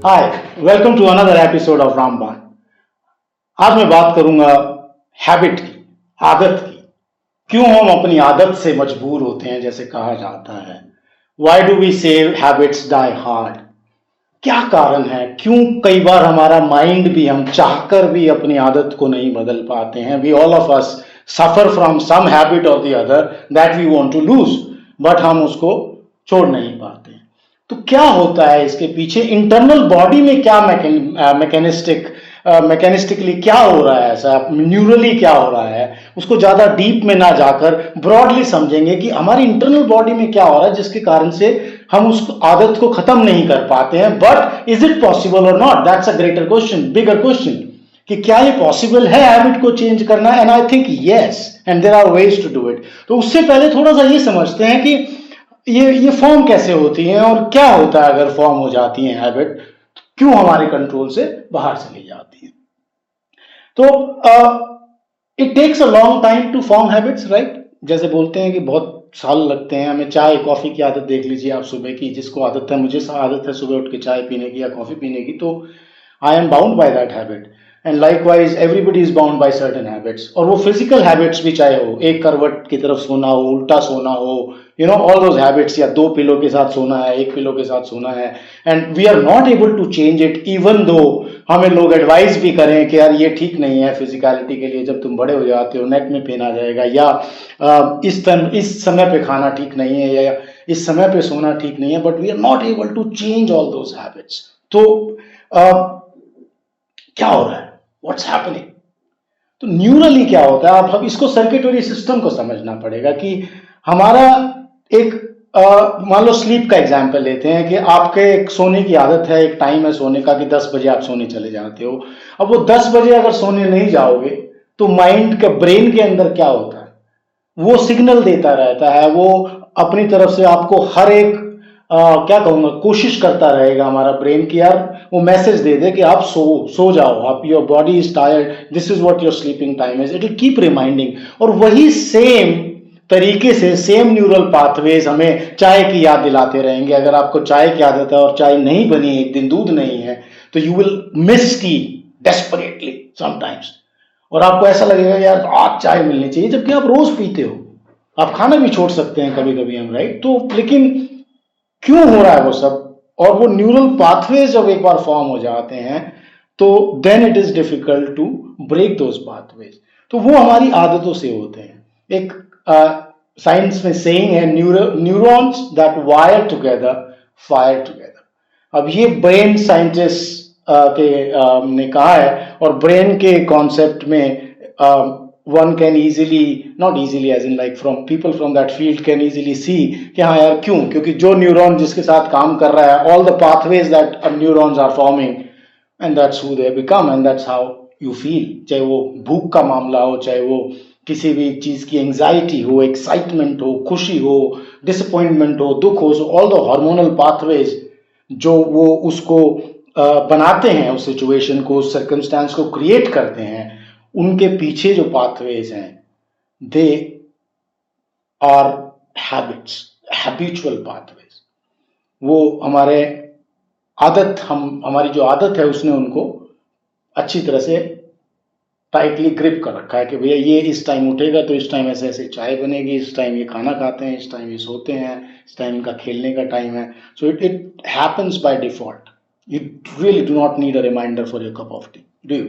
Hi, welcome to another episode of Rambaan. आज मैं बात करूंगा हैबिट की, आदत की। क्यों हम अपनी आदत से मजबूर होते हैं, जैसे कहा जाता है। वाई डू वी से हैबिट्स डाई हार्ड? क्या कारण है? क्यों कई बार हमारा माइंड भी, हम चाहकर भी अपनी आदत को नहीं बदल पाते हैं। We all of us suffer from some habit or the other that we want to lose, but हम उसको छोड़ नहीं पाते। तो क्या होता है इसके पीछे? इंटरनल बॉडी में क्या मैकेनिस्टिकली क्या हो रहा है, ऐसा न्यूरली क्या हो रहा है, उसको ज्यादा डीप में ना जाकर ब्रॉडली समझेंगे कि हमारी इंटरनल बॉडी में क्या हो रहा है जिसके कारण से हम उस आदत को खत्म नहीं कर पाते हैं। बट इज इट पॉसिबल और not? That's a greater question, bigger question, कि क्या ये पॉसिबल है हैबिट को चेंज करना? And I think yes, and there are ways to do it. तो उससे पहले थोड़ा सा ये समझते हैं कि ये फॉर्म कैसे होती हैं और क्या होता है अगर फॉर्म हो जाती हैं हैबिट, क्यों हमारे कंट्रोल से बाहर चली जाती हैं। तो it takes a long time to form habits, right? जैसे बोलते हैं कि बहुत साल लगते हैं। हमें चाय कॉफी की आदत देख लीजिए आप, सुबह की जिसको आदत है, मुझे आदत है सुबह उठ के चाय पीने की या कॉफी पीने की, तो I am bound by that habit. And likewise everybody is bound by certain habits. और वो फिजिकल हैबिट्स भी, चाहे हो एक करवट की तरफ सोना हो, उल्टा सोना हो, ऑल दोज हैबिट्स, या दो पिलो के साथ सोना है, एक पिलो के साथ सोना है, and we are not able to change it, even though हमें लोग एडवाइस भी करें कि यार ये ठीक नहीं है फिजिकलिटी के लिए, जब तुम बड़े हो जाते हो नेक में पेन आ जाएगा, या इस समय पे खाना ठीक नहीं है, या इस समय पे सोना ठीक नहीं है, but we are not able to change all those habits. तो क्या हो रहा है? What's happening? तो न्यूरली क्या होता है? अब इसको सर्किटरी सिस्टम को समझना पड़ेगा कि हमारा एक मान लो स्लीप का एग्जांपल लेते हैं कि आपके एक सोने की आदत है, एक टाइम है सोने का कि 10 बजे आप सोने चले जाते हो। अब वो 10 बजे अगर सोने नहीं जाओगे तो माइंड के, ब्रेन के अंदर क्या होता है? वो सिग्नल देता रहता है, वो अपनी तरफ से आपको हर एक क्या कहूंगा, कोशिश करता रहेगा हमारा ब्रेन की यार वो मैसेज दे दे कि आप सो जाओ, आप, your body is tired, this is what your sleeping time is. It will keep reminding. और वही सेम तरीके से, सेम न्यूरल पाथवेज हमें चाय की याद दिलाते रहेंगे। अगर आपको चाय की आदत है और चाय नहीं बनी, एक दिन दूध नहीं है, तो you will miss T desperately sometimes. और आपको ऐसा लगेगा यार आज चाय मिलनी चाहिए, जबकि आप रोज पीते हो। आप खाना भी छोड़ सकते हैं कभी कभी हम, राइट? तो लेकिन क्यों हो रहा है वो सब? और वो न्यूरल पाथवेज जब एक बार फॉर्म हो जाते हैं तो then it is difficult to break those pathways. तो वो हमारी आदतों से होते हैं। एक साइंस में सेइंग है, neurons that wire together fire together. अब ये ब्रेन साइंटिस्ट ने कहा है, और ब्रेन के कॉन्सेप्ट में one can easily, not easily as in like from people from that field can easily see कि हाँ यार क्यों, क्योंकि जो न्यूरॉन जिसके साथ काम कर रहा है, all the pathways that neurons are forming, and that's who they become and that's how you feel। चाहे वो भूख का मामला हो, चाहे वो किसी भी चीज की एंजाइटी हो, एक्साइटमेंट हो, खुशी हो, डिसअपॉइंटमेंट हो, दुख हो, ऑल द हार्मोनल पाथवेज जो वो उसको बनाते हैं, उस सिचुएशन को, उस सर्कमस्टांस को क्रिएट करते हैं, उनके पीछे जो पाथवेज हैं, they are habits, habitual pathways. वो हमारे आदत, हमारी जो आदत है उसने उनको अच्छी तरह से टाइटली ग्रिप कर रखा है कि भैया ये इस टाइम उठेगा तो इस टाइम ऐसे ऐसे चाय बनेगी, इस टाइम ये खाना खाते हैं, इस टाइम ये सोते हैं, इस टाइम इनका खेलने का टाइम है। So it happens by default. You really do not need a reminder for your cup of tea, do you?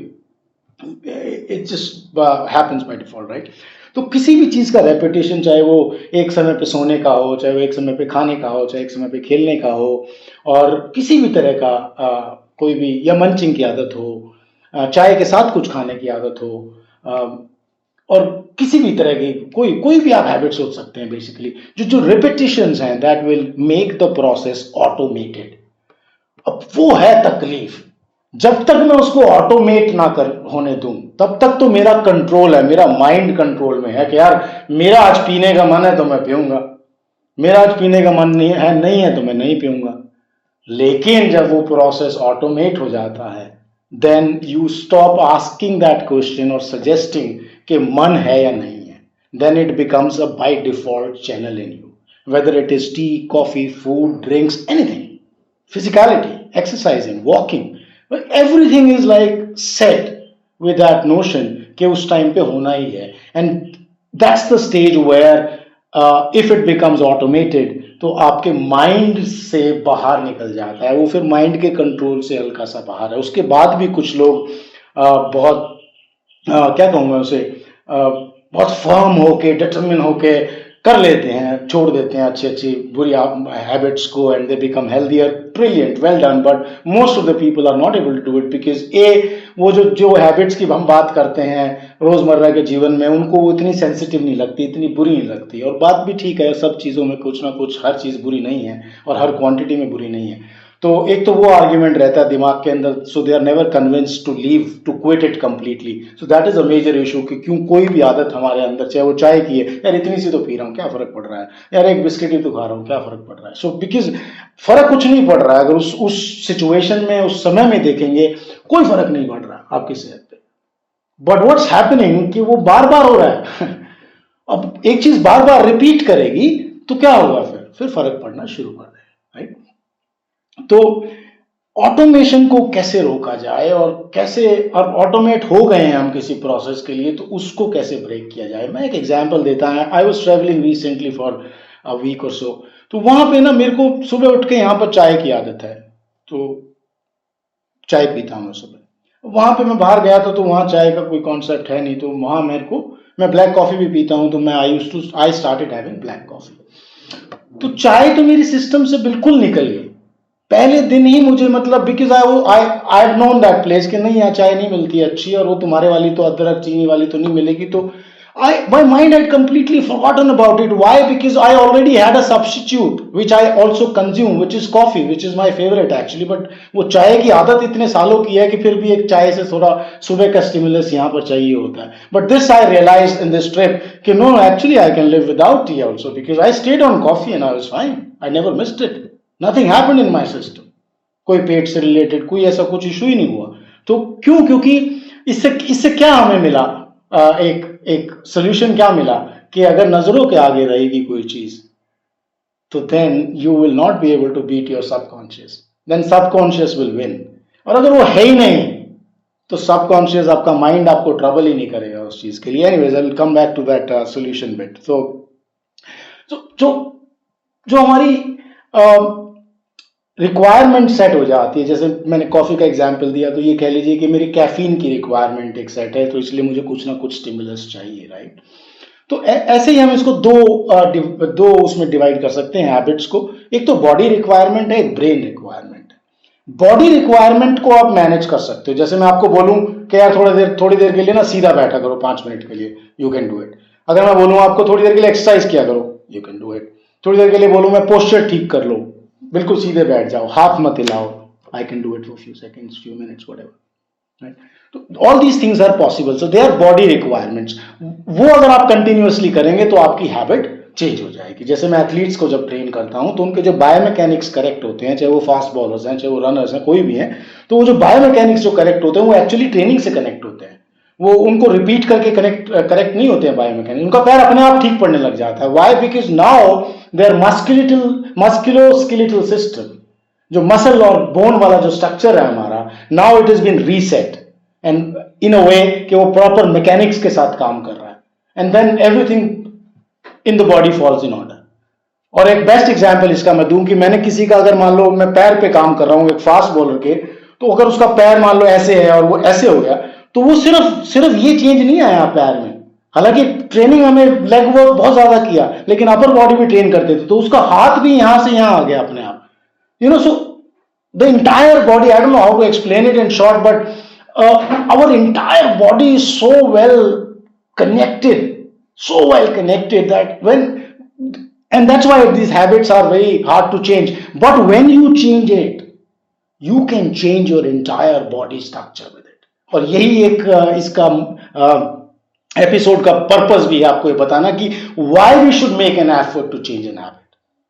It just happens by default, right? तो किसी भी चीज का रेपिटेशन, चाहे वो एक समय पे सोने का हो, चाहे वो एक समय पे खाने का हो, चाहे एक समय पे खेलने का हो, और किसी भी तरह का कोई भी, या मंचिंग की आदत हो, चाय के साथ कुछ खाने की आदत हो, और किसी भी तरह की कोई कोई भी आप हैबिट सोच सकते हैं। बेसिकली जो रिपीटिशंस हैं that will make the process automated. अब वो है तकलीफ। जब तक मैं उसको ऑटोमेट ना कर होने दूं, तब तक तो मेरा कंट्रोल है, मेरा माइंड कंट्रोल में है कि यार मेरा आज पीने का मन है तो मैं पीऊंगा, मेरा आज पीने का मन नहीं है तो मैं नहीं पीऊंगा। लेकिन जब वो प्रोसेस ऑटोमेट हो जाता है, then you stop asking that question और सजेस्टिंग कि मन है या नहीं है। Then it becomes a by default channel in you, whether it is tea, coffee, food, drinks, anything, physicality, exercising, walking. But everything is like set with that notion कि उस time पे होना ही है. And that's the stage where if it becomes automated तो आपके mind से बाहर निकल जाता है, वो फिर माइंड के कंट्रोल से हल्का सा बाहर है. उसके बाद भी कुछ लोग बहुत क्या कहूँ मैं उसे, बहुत फर्म होके डिटरमिन होके कर लेते हैं, छोड़ देते हैं अच्छी अच्छी बुरी हैबिट्स को and they become healthier. Brilliant, well done. But most of the people are not able to do it because वो जो हैबिट्स की हम बात करते हैं रोजमर्रा के जीवन में, उनको वो इतनी सेंसिटिव नहीं लगती, इतनी बुरी नहीं लगती. और बात भी ठीक है, सब चीज़ों में कुछ ना कुछ, हर चीज़ बुरी नहीं है और हर क्वांटिटी में बुरी नहीं है. तो एक तो वो आर्ग्यूमेंट रहता है दिमाग के अंदर, so they are never convinced to leave, to quit it completely. So that is a major issue कि क्यों कोई भी आदत हमारे अंदर, चाहे वो चाय की है, यार इतनी सी तो पी रहा हूँ, क्या फर्क पड़ रहा है, यार एक बिस्किट ही तो खा रहा हूँ, क्या फर्क पड़ रहा है. सो बिकॉज फर्क कुछ नहीं पड़ रहा है. अगर उस सिचुएशन में, उस समय में देखेंगे, कोई फर्क नहीं पड़ रहा आपकी सेहत पे. बट व्हाट्स हैपनिंग कि वो बार बार हो रहा है. अब एक चीज बार बार रिपीट करेगी तो क्या होगा, फिर फर्क पड़ना शुरू कर देगा, राइट. तो ऑटोमेशन को कैसे रोका जाए और कैसे, और ऑटोमेट हो गए हैं हम किसी प्रोसेस के लिए, तो उसको कैसे ब्रेक किया जाए. मैं एक एग्जांपल देता हूं. I was travelling recently for a week और सो. तो वहां पे ना मेरे को सुबह उठ के यहाँ पर चाय की आदत है, तो चाय पीता हूँ मैं सुबह. वहां पे मैं बाहर गया था तो वहां चाय का कोई कॉन्सेप्ट है नहीं, तो वहां मैं ब्लैक कॉफी भी पीता हूँ, तो I started having black coffee. तो चाय तो मेरी सिस्टम से बिल्कुल निकल गई पहले दिन ही. मुझे मतलब because I have known that place कि नहीं यहाँ चाय नहीं मिलती अच्छी, और वो तुम्हारे वाली तो अदरक चीनी वाली तो नहीं मिलेगी. तो my mind had completely forgotten about it. Why? Because I already had a substitute which I also consume, which is coffee, which is my favorite actually. But वो चाय की आदत इतने सालों की है कि फिर भी एक चाय से थोड़ा सुबह का स्टिमुलस यहाँ पर चाहिए होता है. But this I realized in this trip कि no, actually I can live without tea also because I stayed on coffee and I was fine. I never missed it. Nothing happened in my system. कोई पेट से related कोई ऐसा कुछ issue ही नहीं हुआ. तो क्यों? क्योंकि इससे क्या हमें मिला, एक सोल्यूशन क्या मिला कि अगर नजरों के आगे रहेगी कोई चीज तो then you will not be able to beat your subconscious, then subconscious will win. और अगर वो है ही नहीं तो सबकॉन्शियस, आपका माइंड आपको ट्रबल ही नहीं करेगा उस चीज के लिए. Anyways I will come back to that solution bit. जो हमारी रिक्वायरमेंट सेट हो जाती है, जैसे मैंने कॉफी का एग्जांपल दिया, तो ये कह लीजिए कि मेरी कैफीन की रिक्वायरमेंट एक सेट है, तो इसलिए मुझे कुछ ना कुछ स्टिमुलस चाहिए, राइट. तो ऐसे ही हम इसको दो उसमें डिवाइड कर सकते हैं हैबिट्स को. एक तो बॉडी रिक्वायरमेंट है, एक ब्रेन रिक्वायरमेंट. बॉडी रिक्वायरमेंट को आप मैनेज कर सकते हो. जैसे मैं आपको बोलूं कि यार थोड़ी देर के लिए ना सीधा बैठा करो 5 मिनट के लिए, यू कैन डू इट. अगर मैं बोलूं आपको थोड़ी देर के लिए एक्सरसाइज किया करो, यू कैन डू इट. थोड़ी देर के लिए बोलूं मैं पोस्चर ठीक कर लो, बिल्कुल सीधे बैठ जाओ, हाथ मत हिलाओ, I can do it for few seconds, few minutes, whatever, right. तो all these things are possible. So they are body requirements. वो अगर आप कंटिन्यूअसली करेंगे तो आपकी हैबिट चेंज हो जाएगी. जैसे मैं एथलीट्स को जब ट्रेन करता हूं तो उनके जो बायोमैकेनिक्स करेक्ट होते हैं, चाहे वो फास्ट बॉलर्स हैं, चाहे वो रनर्स हैं, कोई भी हैं, तो वो जो बायोमैकेनिक्स जो करेक्ट होते हैं वो एक्चुअली ट्रेनिंग से कनेक्ट होते हैं. वो उनको रिपीट करके करेक्ट नहीं होते हैं बायोमैकेनिक्स. उनका पैर अपने आप ठीक पड़ने लग जाता है. Why? Because now their musculoskeletal system, जो मसल और बोन वाला जो स्ट्रक्चर है हमारा, now it is been reset and in a way कि वो प्रॉपर मैकेनिक्स के साथ काम कर रहा है. And then everything in the body falls in order. और एक बेस्ट एग्जांपल इसका मैं दूं कि मैंने किसी का, अगर मान लो मैं पैर पे काम कर रहा हूं एक फास्ट बॉलर के, तो अगर उसका पैर मान लो ऐसे है और वो ऐसे हो गया, तो वो सिर्फ ये चेंज नहीं आया पैर में. हालांकि ट्रेनिंग हमें लेग वर्क बहुत ज्यादा किया, लेकिन अपर बॉडी भी ट्रेन करते थे, तो उसका हाथ भी यहां से यहां आ गया अपने आप. So the entire body, I don't know how to explain it in short, but our entire body is so well connected that and that's why these habits are very hard to change. But when you change it, you can change your entire body structure with it. और यही एक इसका episode का purpose भी है, आपको ये बताना कि why we should make an effort to change an habit.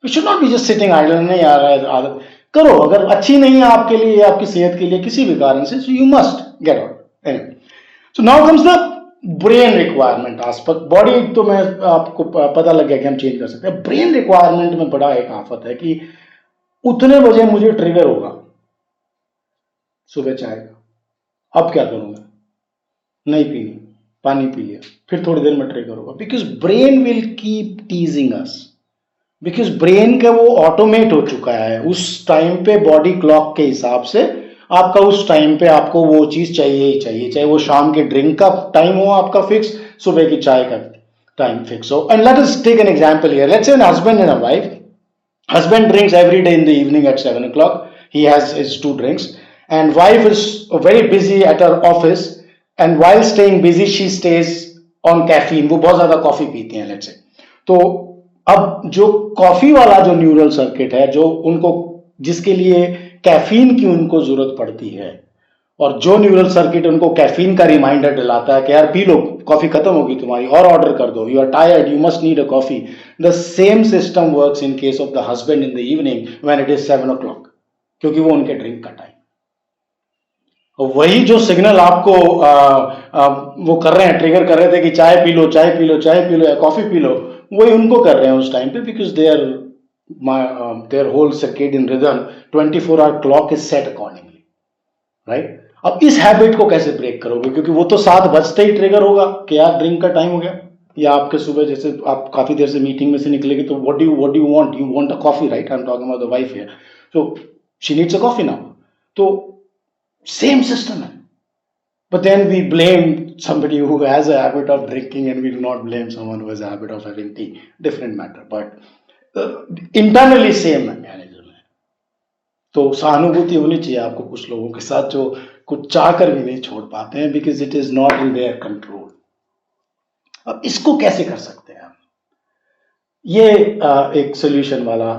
We should not be just sitting idle. नहीं आ रहा है आदत, करो. अगर अच्छी नहीं है आपके लिए, आपकी सेहत के लिए, किसी भी कारण से, so you must get out. Anyway, so now comes the brain requirement aspect. Body तो मैं आपको पता लग गया कि हम चेंज कर सकते हैं. ब्रेन रिक्वायरमेंट में बड़ा एक आफत है कि उतने बजे मुझे ट्रिगर होगा, सुबह चाय का, अब क्या करूँगा, नहीं पीनी, पानी पी लिया, फिर थोड़ी देर में ट्रिगर होगा, because brain will keep टीजिंग us, because brain का वो ऑटोमेट हो चुका है उस टाइम पे, बॉडी क्लॉक के हिसाब से आपका उस टाइम पे आपको वो चीज चाहिए ही चाहिए, चाहे वो शाम के ड्रिंक का टाइम हो आपका फिक्स, सुबह की चाय का टाइम फिक्स हो. And let us take an example here, let's say an husband and a wife. Husband drinks every day in the evening at 7 o'clock. He has his two drinks. And wife is very busy at her office. And while staying busy, she stays on caffeine. वो बहुत ज़्यादा coffee पीती हैं, let's say. तो अब जो coffee वाला जो न्यूरल सर्किट है, जो उनको, जिसके लिए कैफीन की उनको ज़रूरत पड़ती है, और जो न्यूरल सर्किट उनको कैफीन का रिमाइंडर दिलाता है कि यार पी लो, कॉफी खत्म होगी तुम्हारी, और ऑर्डर कर दो, you are tired, you must need a coffee. The same system works in case of the husband in the evening when it is 7 o'clock, क्योंकि वो उनके ड्रिंक का टाइम. वही जो सिग्नल आपको वो कर रहे हैं, ट्रिगर कर रहे थे कि चाय पी लो, चाय पी लो, चाय पी लो या कॉफी पी लो, वही उनको कर रहे हैं उस टाइम पे, because their whole circadian rhythm 24-hour clock is set accordingly, right. अब इस हैबिट को कैसे ब्रेक करोगे, क्योंकि वो तो 7 बजते ही ट्रिगर होगा कि यार ड्रिंक का टाइम हो गया, या आपके सुबह जैसे आप काफी देर से मीटिंग में से निकलेगे तो what do you want a coffee, right. I am talking about the wife here, so she needs a coffee now. तो सेम सिस्टम है, but then we blame somebody who has a habit of drinking and we do not blame someone who has a habit of having tea. Different matter, but internally same manager है. तो सहानुभूति होनी चाहिए आपको कुछ लोगों के साथ जो कुछ चाह कर भी नहीं छोड़ पाते हैं, because it is not in their control. अब इसको कैसे कर सकते हैं हम, ये एक सोल्यूशन वाला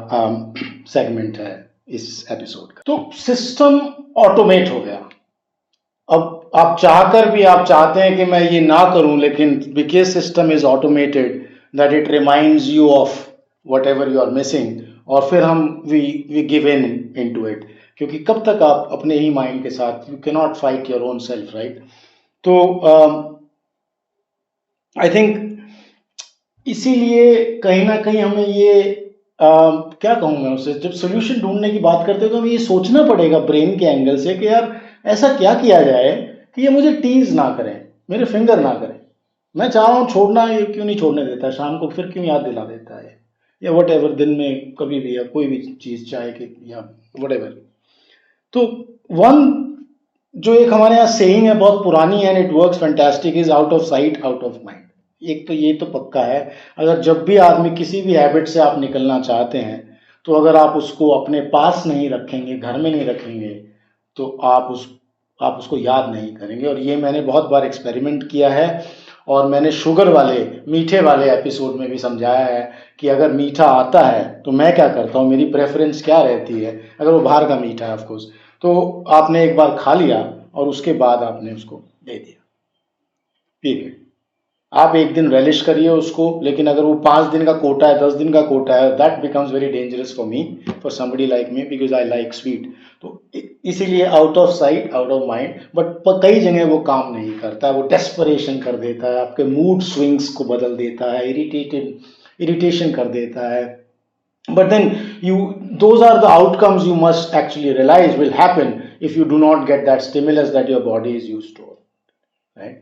सेगमेंट है इस एपिसोड का. तो सिस्टम ऑटोमेट हो गया. अब आप चाहकर भी आप चाहते हैं कि मैं ये ना करूं, लेकिन because system is automated that it reminds you of whatever you are missing, और फिर हम we give in to it, क्योंकि कब तक आप अपने ही माइंड के साथ, you can not fight your own self, right. तो आई थिंक इसीलिए कहीं ना कहीं हमें ये क्या कहूँ मैं उसे, जब सोल्यूशन ढूंढने की बात करते हैं तो हमें ये सोचना पड़ेगा ब्रेन के एंगल से कि यार ऐसा क्या किया जाए कि ये मुझे टीज ना करें, मेरे फिंगर ना करें. मैं चाह रहा हूँ छोड़ना, ये क्यों नहीं छोड़ने देता, शाम को फिर क्यों याद दिला देता है, या वट एवर, दिन में कभी भी, या कोई भी चीज़ चाहे कि, या वट एवर. तो वन जो एक हमारे यहाँ सेइंग है, बहुत पुरानी है, and it works fantastic, is out of sight out of mind. एक तो ये तो पक्का है, अगर जब भी आदमी किसी भी हैबिट से आप निकलना चाहते हैं, तो अगर आप उसको अपने पास नहीं रखेंगे, घर में नहीं रखेंगे, तो आप उसको याद नहीं करेंगे. और ये मैंने बहुत बार एक्सपेरिमेंट किया है, और मैंने शुगर वाले, मीठे वाले एपिसोड में भी समझाया है कि अगर मीठा आता है तो मैं क्या करता हूँ, मेरी प्रेफरेंस क्या रहती है. अगर वो बाहर का मीठा है ऑफकोर्स, तो आपने एक बार खा लिया और उसके बाद आपने उसको दे दिया, पीरियड. आप एक दिन रेलिश करिए उसको, लेकिन अगर वो 5 दिन का कोटा है, 10 दिन का कोटा है, that becomes very dangerous for me, for somebody like me, because I like sweet. तो इसीलिए out of sight out of mind. But कई जगह वो काम नहीं करता, वो डेस्परेशन कर देता है, आपके मूड स्विंग्स को बदल देता है, इरिटेशन कर देता है. But then those are the outcomes you must actually realize will happen if you do not get that stimulus that your body is used to, right?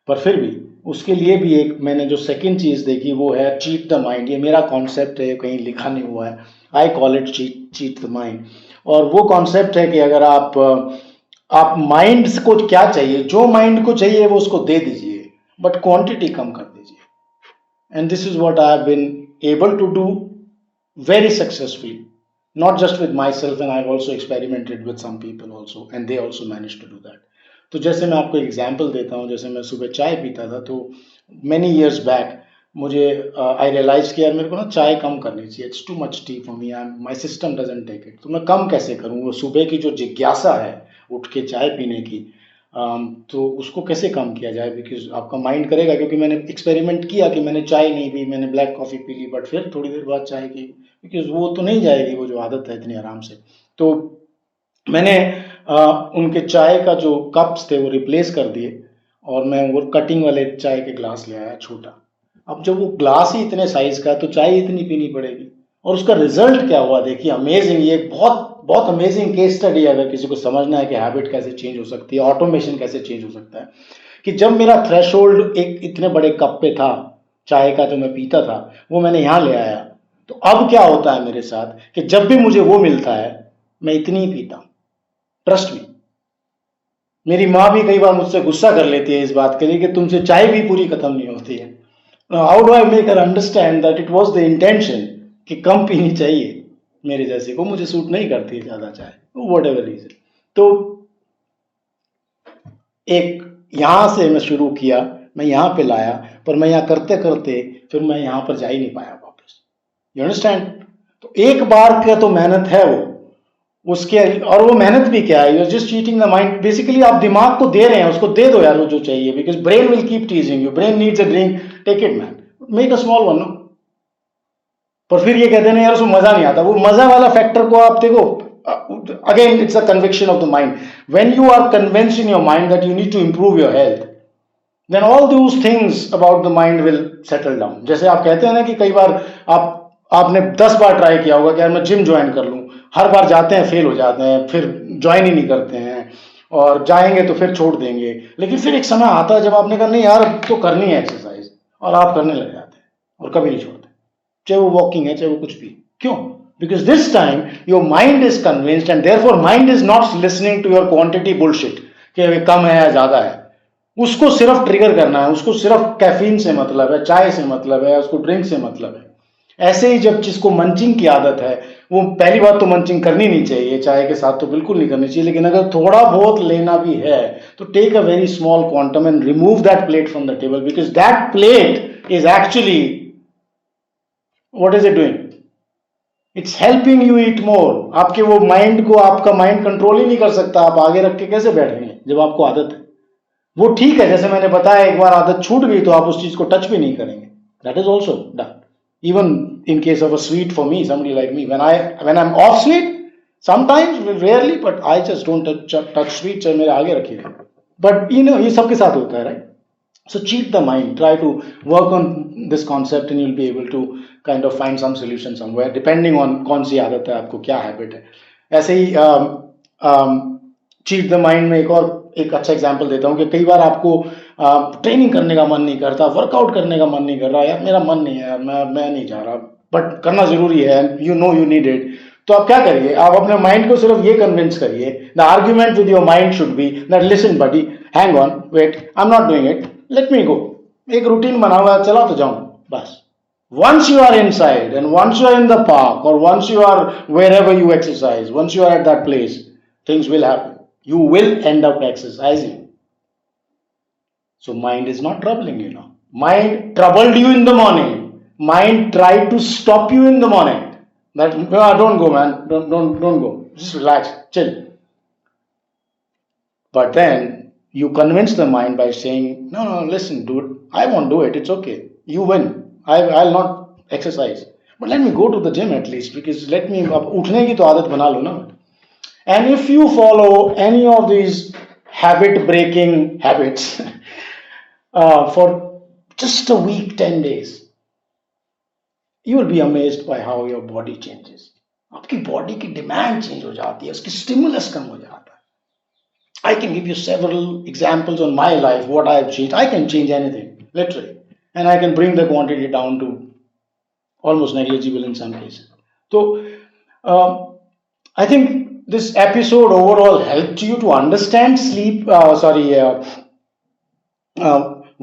पर फिर भी उसके लिए भी एक मैंने जो सेकंड चीज देखी वो है चीट द माइंड. ये मेरा कॉन्सेप्ट है, कहीं लिखा नहीं हुआ है, I call it cheat the mind. और वो कॉन्सेप्ट है कि अगर आप माइंड को क्या चाहिए, जो माइंड को चाहिए वो उसको दे दीजिए, बट क्वांटिटी कम कर दीजिए. And this is what I have been able to do very successfully, not just with myself, and I've also experimented with some people also, and they also managed to do that. तो जैसे मैं आपको example देता हूँ, जैसे मैं सुबह चाय पीता था, तो many years back मुझे आई रियलाइज कि यार मेरे को ना चाय कम करनी चाहिए, it's too much tea for me, my system doesn't take it. तो मैं कम कैसे करूँ, वो सुबह की जो जिज्ञासा है उठ के चाय पीने की, तो उसको कैसे कम किया जाए, बिकॉज आपका माइंड करेगा, क्योंकि मैंने एक्सपेरिमेंट किया कि मैंने चाय नहीं पी, मैंने ब्लैक कॉफ़ी पी ली, बट फिर थोड़ी देर बाद चाय की, बिकॉज वो तो नहीं जाएगी, वो जो आदत है इतनी आराम से. तो मैंने उनके चाय का जो कप्स थे वो रिप्लेस कर दिए, और मैं वो कटिंग वाले चाय के ग्लास ले आया, छोटा. अब जब वो ग्लास ही इतने साइज का है तो चाय इतनी पीनी पड़ेगी, और उसका रिजल्ट क्या हुआ देखिए, अमेजिंग. ये एक बहुत बहुत अमेजिंग केस स्टडी है अगर किसी को समझना है कि हैबिट कैसे चेंज हो सकती है, ऑटोमेशन कैसे चेंज हो सकता है। कि जब मेरा थ्रेशोल्ड एक इतने बड़े कप पे था चाय का जो मैं पीता था, वो मैंने यहाँ ले आया, तो अब क्या होता है मेरे साथ कि जब भी मुझे वो मिलता है मैं इतनी ही पीता हूं। ट्रस्ट मी, मेरी माँ भी कई बार मुझसे गुस्सा कर लेती है इस बात के लिए कि तुमसे चाय भी पूरी खत्म नहीं होती है। How do I make her understand that it was the intention कि कम पीनी चाहिए, मेरे जैसे को मुझे सूट नहीं करती ज्यादा चाय, वट एवर रीजन। तो एक यहां से मैं शुरू किया, मैं यहां पे लाया, पर मैं यहां करते करते फिर मैं यहां पर जा ही नहीं पाया वापस। You understand? तो एक बार का तो मेहनत है वो, उसके और वो मेहनत भी क्या है, you are just cheating the mind. Basically आप दिमाग को दे रहे हैं, उसको दे दो यार वो जो चाहिए, because brain will keep teasing you, brain needs a drink, take it man, make a small one. No, पर फिर ये कहते हैं यार उसमें मजा नहीं आता। वो मजा वाला फैक्टर को आप देखो, again it's a conviction of the mind. When you are convinced in your mind that you need to improve your health, then all those things about the mind will settle down. जैसे आप कहते हैं ना कि कई बार आपने 10 बार try किया होगा कि यार मैं जिम ज्वाइन कर लूं, हर बार जाते हैं फेल हो जाते हैं, फिर ज्वाइन ही नहीं करते हैं, और जाएंगे तो फिर छोड़ देंगे। लेकिन फिर एक समय आता है जब आपने कहा नहीं यार अब तो करनी है एक्सरसाइज, और आप करने लग जाते हैं और कभी नहीं छोड़ते, चाहे वो वॉकिंग है चाहे वो कुछ भी। क्यों? Because this time your mind is convinced, and therefore mind is not listening to your quantity bullshit कि अभी कम है या ज्यादा है। उसको सिर्फ ट्रिगर करना है, उसको सिर्फ कैफीन से मतलब है, चाय से मतलब है, उसको ड्रिंक से मतलब है। ऐसे ही जब जिसको मंचिंग की आदत है, वो पहली बात तो मंचिंग करनी नहीं चाहिए, चाय के साथ तो बिल्कुल नहीं करनी चाहिए, लेकिन अगर थोड़ा बहुत लेना भी है तो take a very small quantum and remove that plate from the table, because that plate is actually what is it doing? It's helping you eat more. आपके वो माइंड को, आपका माइंड कंट्रोल ही नहीं कर सकता, आप आगे रख के कैसे बैठेंगे जब आपको आदत है। वो ठीक है, जैसे मैंने बताया एक बार आदत छूट गई तो आप उस चीज को टच भी नहीं करेंगे, that is also done. even in case of a sweet, for me, somebody like me, when I'm off sweet, sometimes, rarely, but I just don't touch sweet, चाहे मेरे आगे रखिए। but ये सबके साथ होता है, right? So cheat the mind, try to work on this concept and you'll be able to kind of find some solution somewhere depending on कौन सी आदत है आपको, क्या हैबिट है। ऐसे ही चीट द माइंड में एक अच्छा एग्जांपल देता हूँ कि कई बार आपको ट्रेनिंग करने का मन नहीं करता, वर्कआउट करने का मन नहीं कर रहा, यार मेरा मन नहीं है, मैं नहीं जा रहा, बट करना जरूरी है, you know you need it. तो आप क्या करिए, आप अपने माइंड को सिर्फ ये कन्विंस करिए, the argument with your mind should be that listen buddy, hang on, wait, I am not doing it, let me go. एक रूटीन बना हुआ है, चला तो जाऊं बस। Once you are inside and once you are in the park or once you are wherever you exercise, once you are at that place, things will happen. You will end up exercising. So mind is not troubling you now. Mind troubled you in the morning. Mind tried to stop you in the morning. That don't go, man. Don't go. Just relax, chill. But then you convince the mind by saying, no, listen, dude, I won't do it. It's okay. You win. I'll not exercise. But let me go to the gym at least, because let me, अब उठने की तो आदत बना लो ना। And if you follow any of these habit breaking habits for just a week, 10 days, you will be amazed by how your body changes. आपकी body की demand change हो जाती है, उसकी स्टिमुलस कम हो जाता है। I can give you several examples on my life, what I have changed. I can change anything, literally. And I can bring the quantity down to almost negligible in some cases. So, I think this episode overall helped you to understand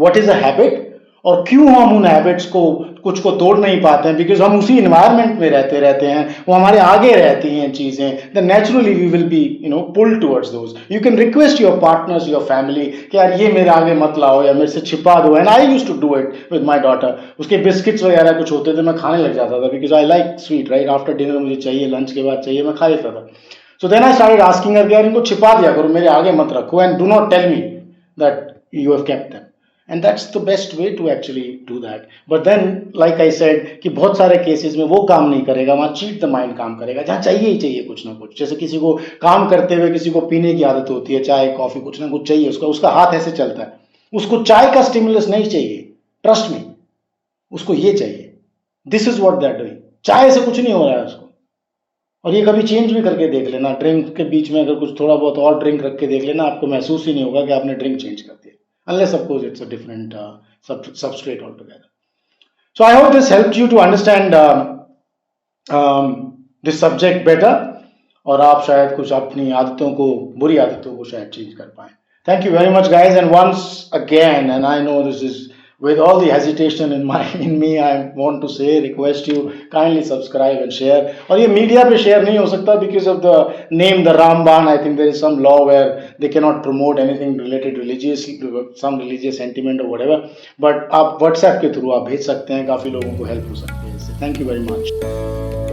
what is a habit और क्यों हम उन habits को कुछ को तोड़ नहीं पाते हैं, बिकॉज हम उसी इन्वायरमेंट में रहते हैं, वो हमारे आगे रहती हैं चीजें, then naturally we will be pull towards those. You can request your partners, your family कि यार ये मेरे आगे मत लाओ या मेरे से छिपा दो, and I used to do it with my daughter. उसके बिस्किट्स वगैरह कुछ होते थे, मैं खाने लग जाता था, because I like sweet, right? After dinner मुझे चाहिए, लंच के बाद चाहिए, मैं खा लेता था। So then I started asking her, यार इनको छिपा दिया करो, मेरे आगे मत रखो, and do not tell me that you have kept them. And that's the best way to actually do that. But then, like I said, कि बहुत सारे केसेस में वो काम नहीं करेगा, वहाँ चीट द माइंड काम करेगा, जहाँ चाहिए ही चाहिए कुछ ना कुछ। जैसे किसी को काम करते हुए किसी को पीने की आदत होती है, चाय कॉफी कुछ ना कुछ चाहिए, उसका हाथ ऐसे चलता है, उसको चाय का स्टिमुलस नहीं चाहिए, ट्रस्ट मी, उसको ये चाहिए। This is what they are doing. चाय से कुछ नहीं हो रहा है उसको, और ये कभी चेंज भी करके देख लेना, ड्रिंक के बीच में अगर कुछ थोड़ा बहुत और ड्रिंक रख के देख लेना, आपको महसूस ही नहीं होगा कि आपने ड्रिंक चेंज कर दिया, unless of course it's a different substrate altogether. So I hope this helped you to understand this subject better, और आप शायद कुछ अपनी आदतों को, बुरी आदतों को शायद चेंज कर पाए. Thank you very much, guys. And once again, and I know this is with all the hesitation in me, I want to say, request you kindly subscribe and share. और ये मीडिया पे share नहीं हो सकता because of the name, the Ramban. I think there is some law where they cannot promote anything related religious, some religious sentiment or whatever. But आप WhatsApp के through आप भेज सकते हैं, काफी लोगों को हेल्प हो सकती है इससे. Thank you very much.